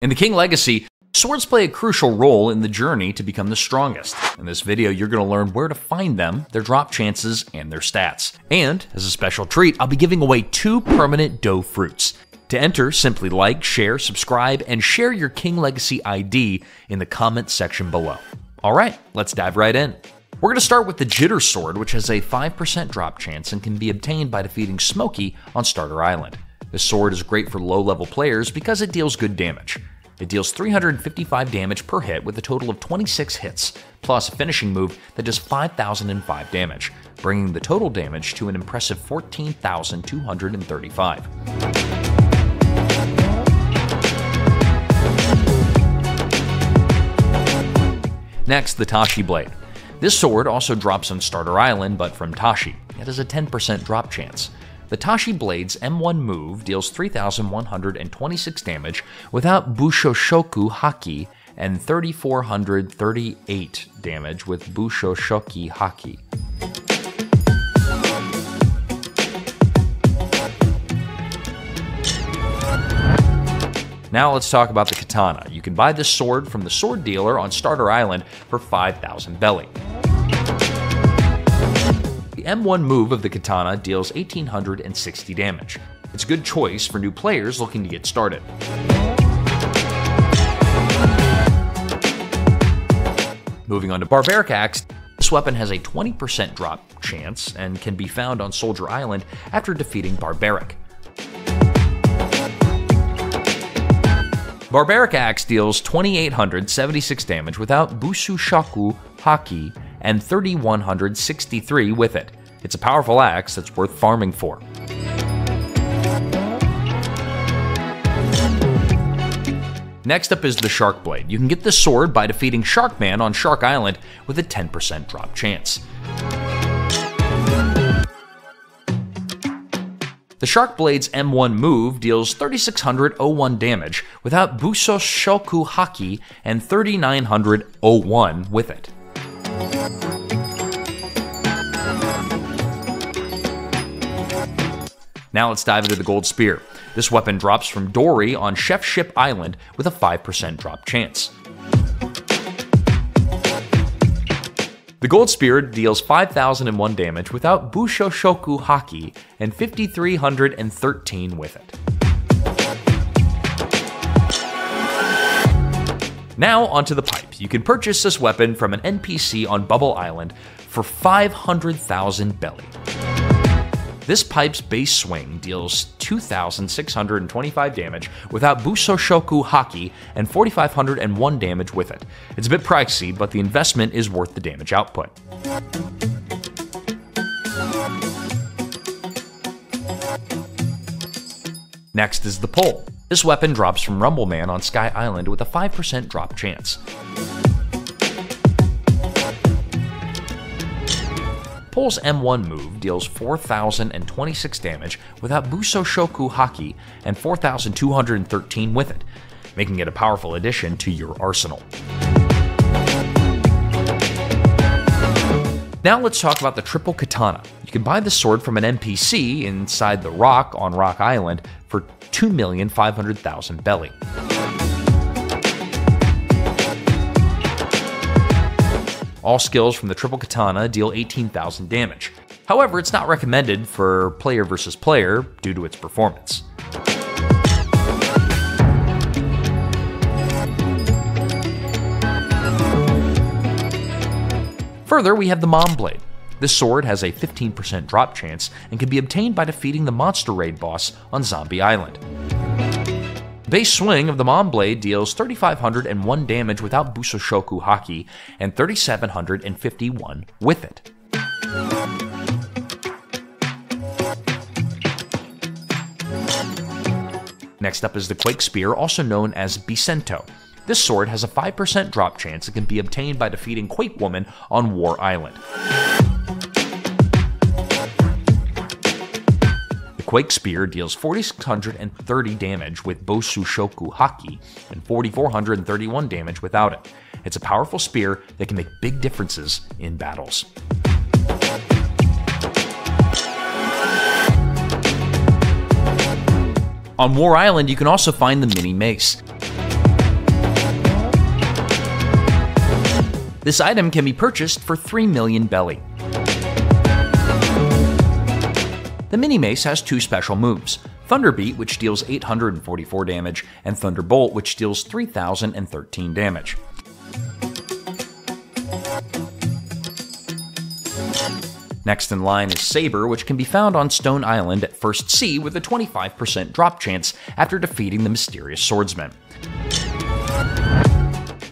In the King Legacy, swords play a crucial role in the journey to become the strongest. In this video, you're going to learn where to find them, their drop chances, and their stats. And, as a special treat, I'll be giving away 2 permanent dough fruits. To enter, simply like, share, subscribe, and share your King Legacy ID in the comment section below. Alright, let's dive right in. We're going to start with the Jitter sword, which has a 5% drop chance and can be obtained by defeating Smokey on Starter Island. This sword is great for low-level players because it deals good damage. It deals 355 damage per hit with a total of 26 hits, plus a finishing move that does 5,005 damage, bringing the total damage to an impressive 14,235. Next, the Tashi Blade. This sword also drops on Starter Island, but from Tashi. It has a 10% drop chance. The Tashi Blade's M1 move deals 3,126 damage without Bushoshoku Haki and 3,438 damage with Bushoshoki Haki. Now let's talk about the Katana. You can buy this sword from the sword dealer on Starter Island for 5,000 belly. The M1 move of the Katana deals 1,860 damage. It's a good choice for new players looking to get started. Moving on to Barbaric Axe, this weapon has a 20% drop chance and can be found on Soldier Island after defeating Barbaric. Barbaric Axe deals 2,876 damage without Bushoshoku Haki and 3,163 with it. It's a powerful axe that's worth farming for. Next up is the Shark Blade. You can get this sword by defeating Sharkman on Shark Island with a 10% drop chance. The Shark Blade's M1 move deals 3,601 damage without Bushoshoku Haki and 3,901 with it. Now let's dive into the Gold Spear. This weapon drops from Dory on Chef Ship Island with a 5% drop chance. The Gold Spear deals 5,001 damage without Bushoshoku Haki and 5,313 with it. Now onto the pipe. You can purchase this weapon from an NPC on Bubble Island for 500,000 belly. This pipe's base swing deals 2,625 damage without Bushoshoku Haki and 4,501 damage with it. It's a bit pricey, but the investment is worth the damage output. Next is the Pole. This weapon drops from Rumbleman on Sky Island with a 5% drop chance. Pole's M1 move deals 4,026 damage without Bushoshoku Haki and 4,213 with it, making it a powerful addition to your arsenal. Now let's talk about the Triple Katana. You can buy this sword from an NPC inside the Rock on Rock Island for 2,500,000 belly. All skills from the Triple Katana deal 18,000 damage. However, it's not recommended for player versus player due to its performance. Further, we have the Mom Blade. This sword has a 15% drop chance and can be obtained by defeating the Monster Raid boss on Zombie Island. The base swing of the Mom Blade deals 3,501 damage without Bushoshoku Haki and 3,751 with it. Next up is the Quake Spear, also known as Bisento. This sword has a 5% drop chance and can be obtained by defeating Quake Woman on War Island. The Quake Spear deals 4,630 damage with Bushoshoku Haki and 4,431 damage without it. It's a powerful spear that can make big differences in battles. On War Island, you can also find the Mini Mace. This item can be purchased for 3 million belly. The Mini Mace has two special moves, Thunderbeat, which deals 844 damage, and Thunderbolt, which deals 3013 damage. Next in line is Saber, which can be found on Stone Island at First Sea with a 25% drop chance after defeating the mysterious swordsman.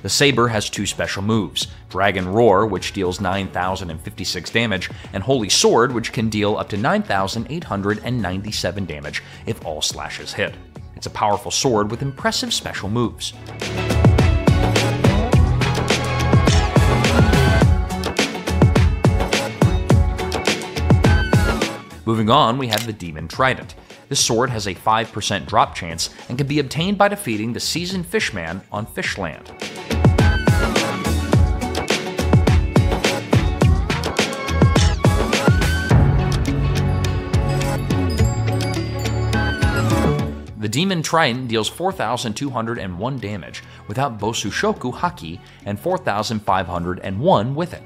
The Saber has two special moves, Dragon Roar, which deals 9,056 damage, and Holy Sword, which can deal up to 9,897 damage if all slashes hit. It's a powerful sword with impressive special moves. Moving on, we have the Demon Trident. This sword has a 5% drop chance and can be obtained by defeating the Seasoned Fishman on Fishland. The Demon Trident deals 4,201 damage without Bosushoku Haki and 4,501 with it.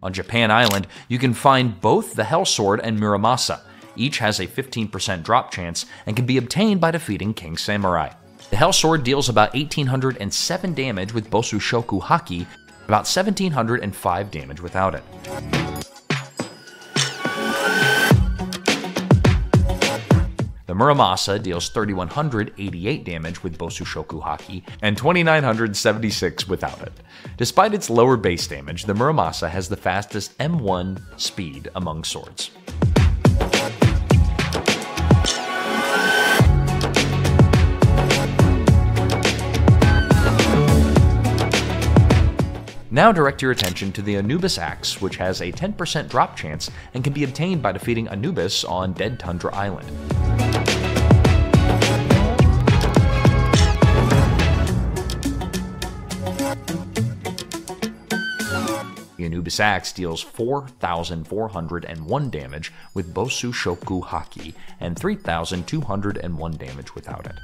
On Japan Island, you can find both the Hell Sword and Muramasa. Each has a 15% drop chance and can be obtained by defeating King Samurai. The Hell Sword deals about 1,807 damage with Bosushoku Haki, about 1,705 damage without it. The Muramasa deals 3,188 damage with Bosushoku Haki and 2,976 without it. Despite its lower base damage, the Muramasa has the fastest M1 speed among swords. Now direct your attention to the Anubis Axe, which has a 10% drop chance and can be obtained by defeating Anubis on Dead Tundra Island. The Anubis Axe deals 4,401 damage with Bosushoku Haki and 3,201 damage without it.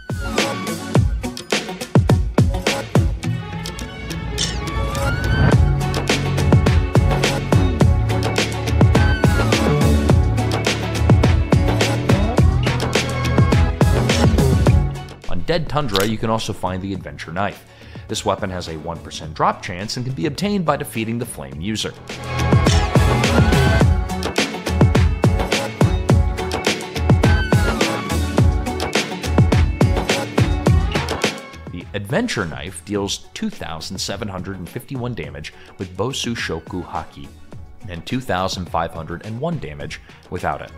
Dead Tundra, you can also find the Adventure Knife. This weapon has a 1% drop chance and can be obtained by defeating the Flame user. The Adventure Knife deals 2,751 damage with Bosushoku Haki and 2,501 damage without it.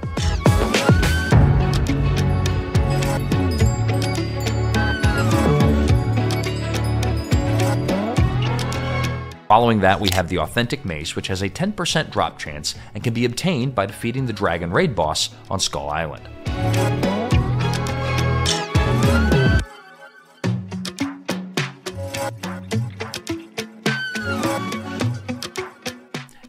Following that, we have the Authentic Mace, which has a 10% drop chance and can be obtained by defeating the Dragon Raid boss on Skull Island.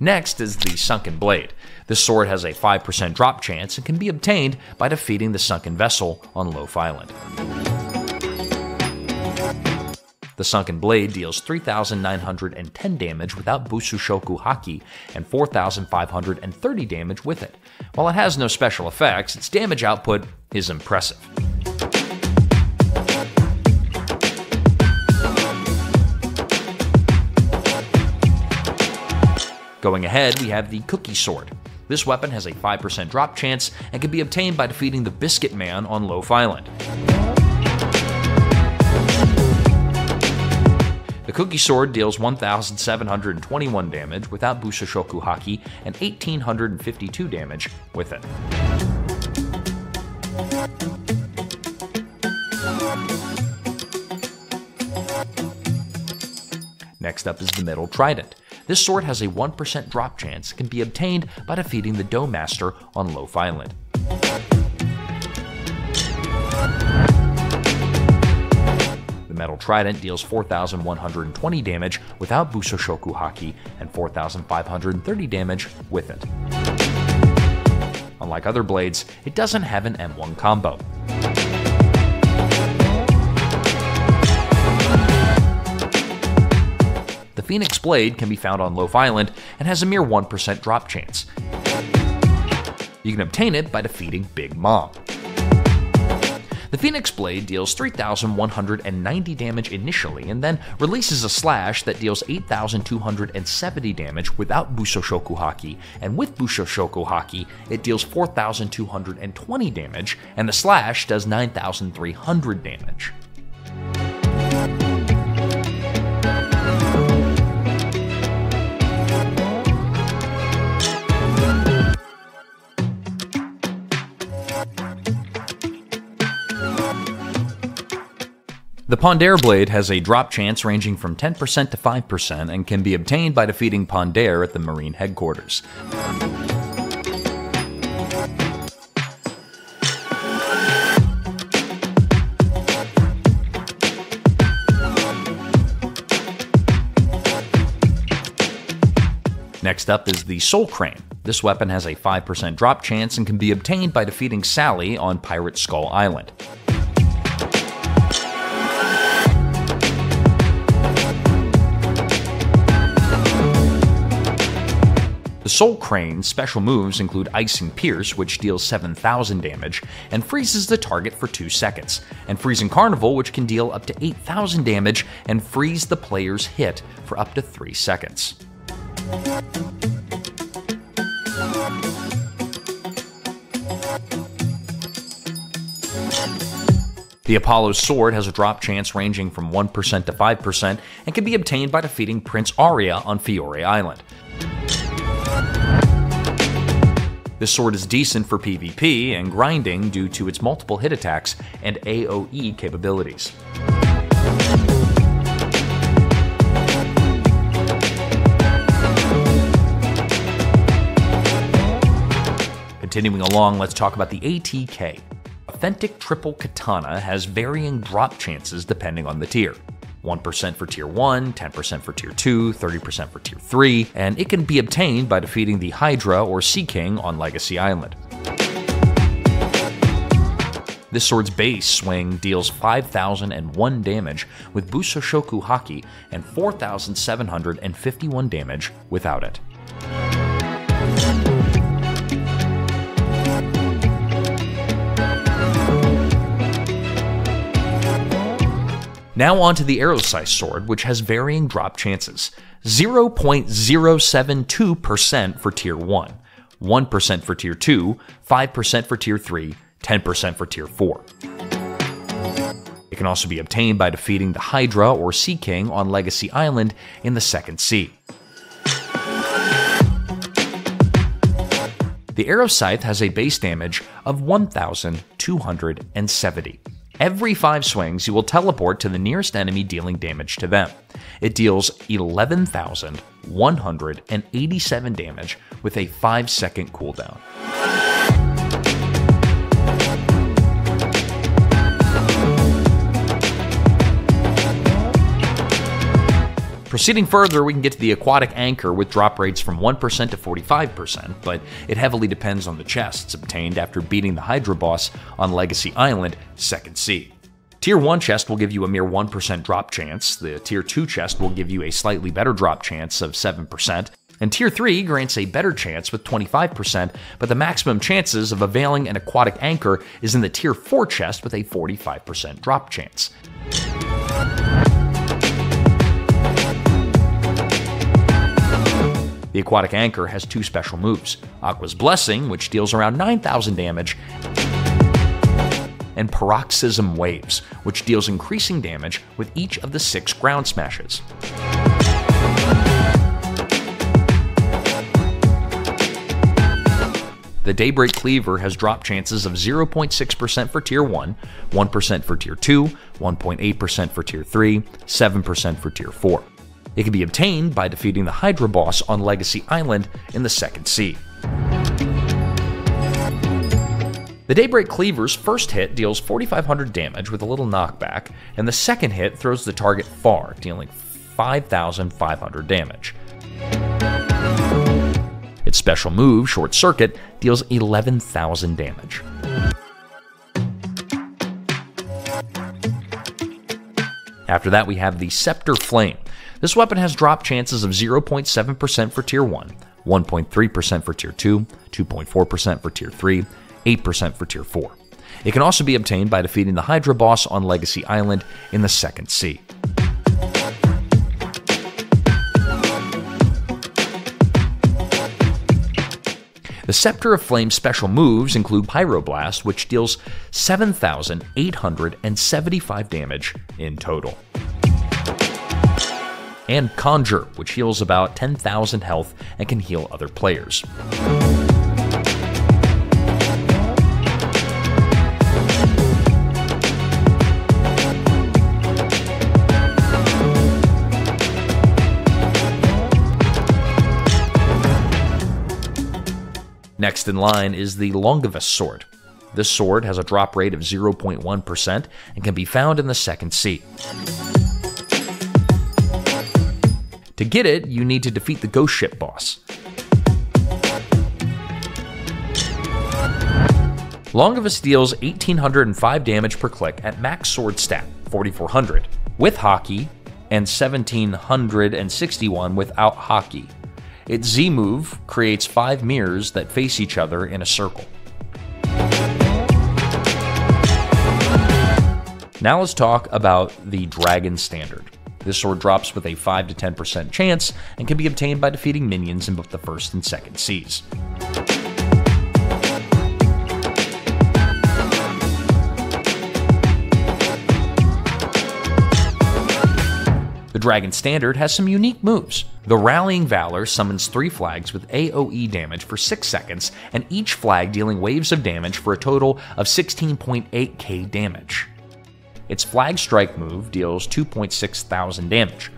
Next is the Sunken Blade. This sword has a 5% drop chance and can be obtained by defeating the Sunken Vessel on Loaf Island. The Sunken Blade deals 3,910 damage without Bosushoku Haki and 4,530 damage with it. While it has no special effects, its damage output is impressive. Going ahead, we have the Cookie Sword. This weapon has a 5% drop chance and can be obtained by defeating the Biscuit Man on Loaf Island. The Cookie Sword deals 1,721 damage without Bosushoku Haki and 1,852 damage with it. Next up is the Metal Trident. This sword has a 1% drop chance and can be obtained by defeating the Dough Master on Loaf Island. The Metal Trident deals 4,120 damage without Bosushoku Haki and 4,530 damage with it. Unlike other blades, it doesn't have an M1 combo. Phoenix Blade can be found on Loaf Island and has a mere 1% drop chance. You can obtain it by defeating Big Mom. The Phoenix Blade deals 3,190 damage initially, and then releases a slash that deals 8,270 damage without Busoshoku Haki, and with Busoshoku Haki, it deals 4,220 damage, and the slash does 9,300 damage. The Pondere Blade has a drop chance ranging from 10% to 5% and can be obtained by defeating Pondere at the Marine headquarters. Next up is the Soul Crane. This weapon has a 5% drop chance and can be obtained by defeating Sally on Pirate Skull Island. The Soul Crane's special moves include Ice and Pierce, which deals 7,000 damage and freezes the target for 2 seconds, and Freezing Carnival, which can deal up to 8,000 damage and freeze the player's hit for up to 3 seconds. The Apollo's Sword has a drop chance ranging from 1% to 5% and can be obtained by defeating Prince Aria on Fiore Island. This sword is decent for PvP and grinding due to its multiple hit attacks and AoE capabilities. Continuing along, let's talk about the ATK. Authentic Triple Katana has varying drop chances depending on the tier. 1% for Tier 1, 10% for Tier 2, 30% for Tier 3, and it can be obtained by defeating the Hydra or Sea King on Legacy Island. This sword's base swing deals 5,001 damage with Busoshoku Haki and 4,751 damage without it. Now on to the AcroScythe sword, which has varying drop chances. 0.072% for Tier 1, 1% for Tier 2, 5% for Tier 3, 10% for Tier 4. It can also be obtained by defeating the Hydra or Sea King on Legacy Island in the Second Sea. The AcroScythe has a base damage of 1,270. Every 5 swings, you will teleport to the nearest enemy dealing damage to them. It deals 11,187 damage with a 5-second cooldown. Proceeding further, we can get to the Aquatic Anchor with drop rates from 1% to 45%, but it heavily depends on the chests obtained after beating the Hydra boss on Legacy Island, Second Sea. Tier 1 chest will give you a mere 1% drop chance, the Tier 2 chest will give you a slightly better drop chance of 7%, and Tier 3 grants a better chance with 25%, but the maximum chances of availing an Aquatic Anchor is in the Tier 4 chest with a 45% drop chance. The Aquatic Anchor has 2 special moves, Aqua's Blessing, which deals around 9,000 damage, and Paroxysm Waves, which deals increasing damage with each of the 6 ground smashes. The Daybreak Cleaver has drop chances of 0.6% for Tier 1, 1% for Tier 2, 1.8% for Tier 3, 7% for Tier 4. It can be obtained by defeating the Hydra boss on Legacy Island in the Second Sea. The Daybreak Cleaver's first hit deals 4,500 damage with a little knockback, and the second hit throws the target far, dealing 5,500 damage. Its special move, Short Circuit, deals 11,000 damage. After that, we have the Scepter Flame. This weapon has drop chances of 0.7% for Tier 1, 1.3% for Tier 2, 2.4% for Tier 3, 8% for Tier 4. It can also be obtained by defeating the Hydra boss on Legacy Island in the Second Sea. The Scepter of Flame special moves include Pyroblast, which deals 7,875 damage in total, and Conjure, which heals about 10,000 health and can heal other players. Next in line is the Longaevus sword. This sword has a drop rate of 0.1% and can be found in the Second Sea. To get it, you need to defeat the ghost ship boss. Longaevus deals 1,805 damage per click at max sword stat, 4,400, with Haki, and 1,761 without Haki. Its Z move creates 5 mirrors that face each other in a circle. Now let's talk about the Dragon Standard. This sword drops with a 5 to 10% chance and can be obtained by defeating minions in both the First and Second Seas. The Dragon Standard has some unique moves. The Rallying Valor summons 3 flags with AoE damage for 6 seconds, and each flag dealing waves of damage for a total of 16.8k damage. Its Flag Strike move deals 2.6 thousand damage.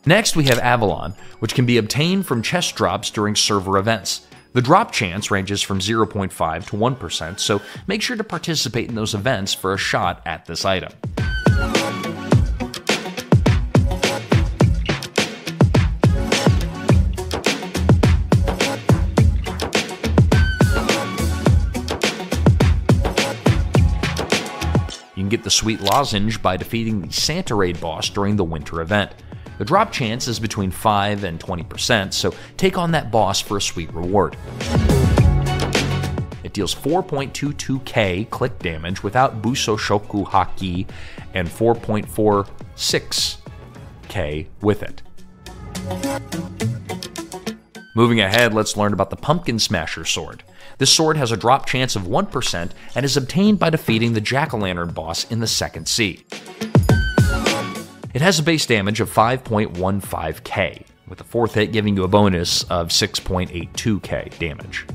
Next, we have Avalon, which can be obtained from chest drops during server events. The drop chance ranges from 0.5 to 1%, so make sure to participate in those events for a shot at this item. You can get the sweet Lozenge by defeating the Santa Raid boss during the winter event. The drop chance is between 5 and 20%, so take on that boss for a sweet reward. It deals 4.22k click damage without Buso Shoku Haki and 4.46k with it. Moving ahead, let's learn about the Pumpkin Smasher sword. This sword has a drop chance of 1% and is obtained by defeating the Jack-o'-lantern boss in the Second Sea. It has a base damage of 5.15k, with the 4th hit giving you a bonus of 6.82k damage.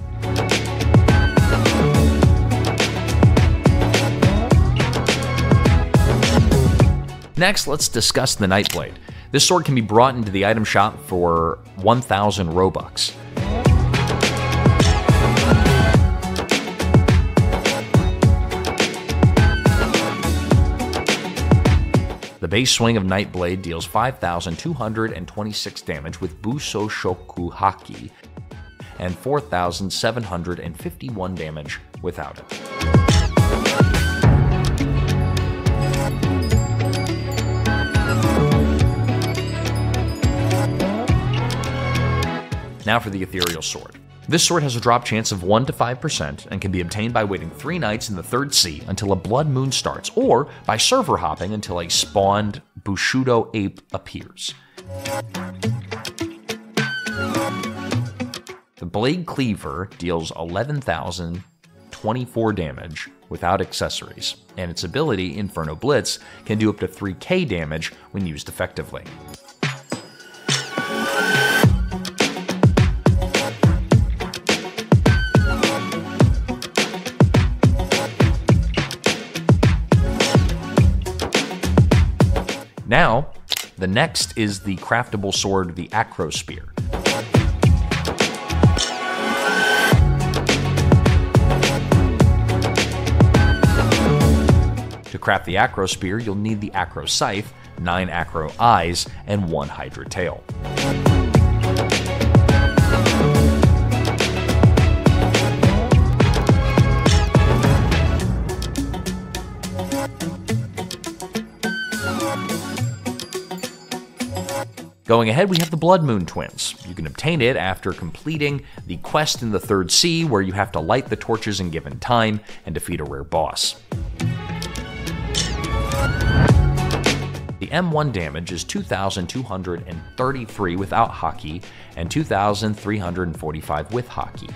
Next, let's discuss the Nightblade. This sword can be brought into the item shop for 1,000 Robux. The base swing of Nightblade deals 5,226 damage with Buso Shoku Haki and 4,751 damage without it. Now for the Ethereal Sword. This sword has a drop chance of 1 to 5% and can be obtained by waiting 3 nights in the Third Sea until a blood moon starts, or by server hopping until a spawned Bushido ape appears. The Blade Cleaver deals 11,024 damage without accessories, and its ability, Inferno Blitz, can do up to 3k damage when used effectively. Now, the next is the craftable sword, the Acrospear. To To craft the Acrospear, you'll need the AcroScythe, 9 Acro Eyes, and 1 Hydra Tail. Going ahead, we have the BloodMoon Twins. You can obtain it after completing the quest in the 3rd Sea, where you have to light the torches in given time and defeat a rare boss. The M1 damage is 2,233 without Haki and 2,345 with Haki.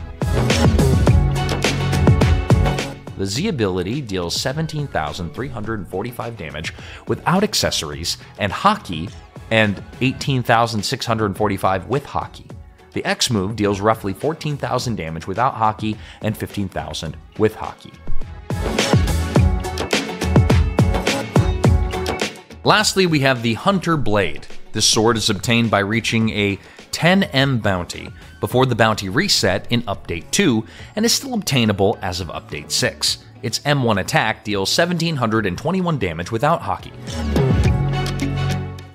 The Z ability deals 17,345 damage without accessories and Haki, and 18,645 with Haki. The X move deals roughly 14,000 damage without Haki and 15,000 with Haki. Lastly, we have the Hunter Blade. This sword is obtained by reaching a 10M bounty before the bounty reset in Update 2 and is still obtainable as of Update 6. Its M1 attack deals 1,721 damage without Haki.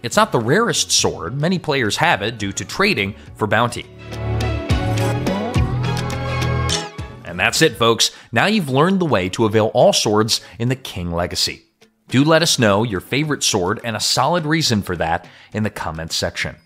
It's not the rarest sword, many players have it due to trading for bounty. And that's it, folks. Now you've learned the way to avail all swords in the King Legacy. Do let us know your favorite sword and a solid reason for that in the comments section.